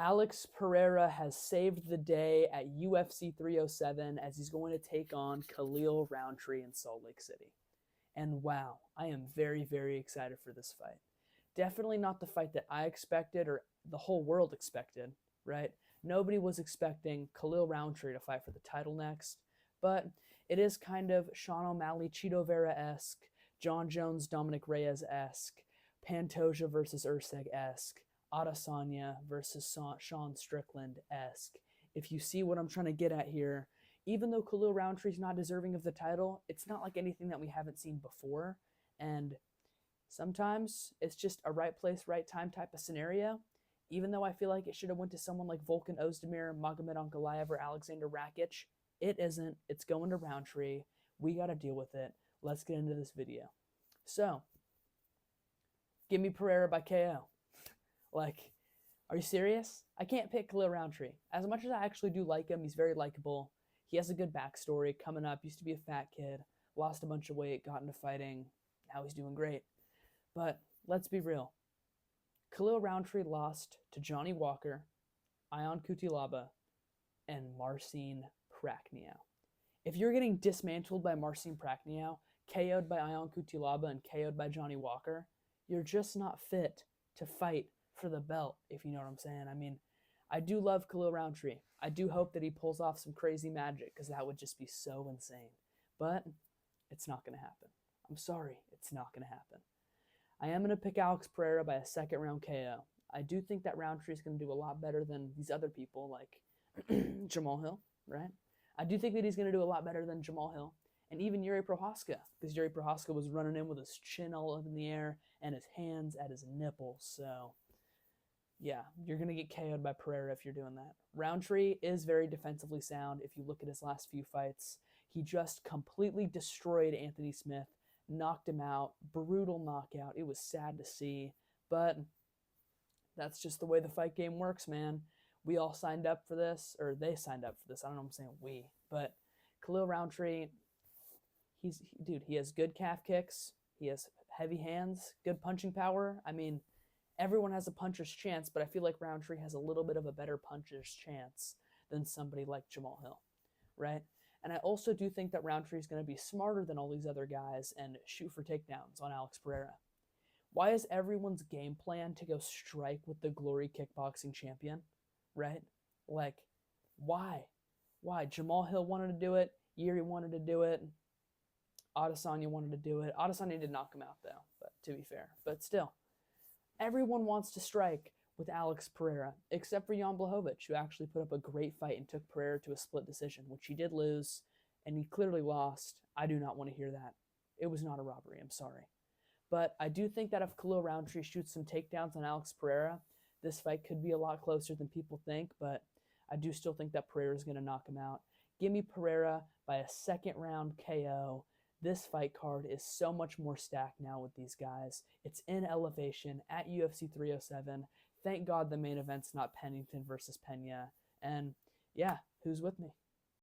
Alex Pereira has saved the day at UFC 307 as he's going to take on Khalil Roundtree in Salt Lake City. And wow, I am very, very excited for this fight. Definitely not the fight that I expected or the whole world expected, right? Nobody was expecting Khalil Roundtree to fight for the title next, but it is kind of Sean O'Malley, Chito Vera-esque, John Jones, Dominic Reyes-esque, Pantoja versus Usyk-esque, Adesanya versus Sean Strickland-esque. If you see what I'm trying to get at here, even though Khalil Roundtree's not deserving of the title, it's not like anything that we haven't seen before. And sometimes it's just a right place, right time type of scenario. Even though I feel like it should have went to someone like Volkan Ozdemir, Magomed Ankalaev, or Alexander Rakic, it isn't. It's going to Roundtree. We got to deal with it. Let's get into this video. So, give me Pereira by KO. Like, are you serious? I can't pick Khalil Roundtree. As much as I actually do like him, he's very likable. He has a good backstory. Coming up, used to be a fat kid, lost a bunch of weight, got into fighting. Now he's doing great. But let's be real. Khalil Roundtree lost to Johnny Walker, Ion Cutelaba, and Marcin Prachnio. If you're getting dismantled by Marcin Prachnio, KO'd by Ion Cutelaba, and KO'd by Johnny Walker, you're just not fit to fight for the belt, if you know what I'm saying. I mean, I do love Khalil Roundtree. I do hope that he pulls off some crazy magic because that would just be so insane. But it's not going to happen. I'm sorry, it's not going to happen. I am going to pick Alex Pereira by a second round KO. I do think that Roundtree is going to do a lot better than these other people like Jamal Hill, right? I do think that he's going to do a lot better than Jamal Hill and even Yuri Prohaska, because Yuri Prohaska was running in with his chin all up in the air and his hands at his nipples. So, yeah, you're going to get KO'd by Pereira if you're doing that. Roundtree is very defensively sound. If you look at his last few fights, he just completely destroyed Anthony Smith, knocked him out, brutal knockout. It was sad to see, but that's just the way the fight game works, man. We all signed up for this, or they signed up for this. I don't know if I'm saying we, but Khalil Roundtree, he has good calf kicks. He has heavy hands, good punching power. I mean, everyone has a puncher's chance, but I feel like Roundtree has a little bit of a better puncher's chance than somebody like Jamal Hill, right? And I also do think that Roundtree is going to be smarter than all these other guys and shoot for takedowns on Alex Pereira. Why is everyone's game plan to go strike with the Glory Kickboxing champion, right? Like, why? Why? Jamal Hill wanted to do it. Yuri wanted to do it. Adesanya wanted to do it. Adesanya did knock him out, though, but to be fair. But still, everyone wants to strike with Alex Pereira, except for Jan Blachowicz, who actually put up a great fight and took Pereira to a split decision, which he did lose, and he clearly lost. I do not want to hear that. It was not a robbery. I'm sorry. But I do think that if Khalil Roundtree shoots some takedowns on Alex Pereira, this fight could be a lot closer than people think, but I do still think that Pereira is going to knock him out. Give me Pereira by a second round KO. This fight card is so much more stacked now with these guys. It's in elevation at UFC 307. Thank God the main event's not Pennington versus Pena. And yeah, who's with me?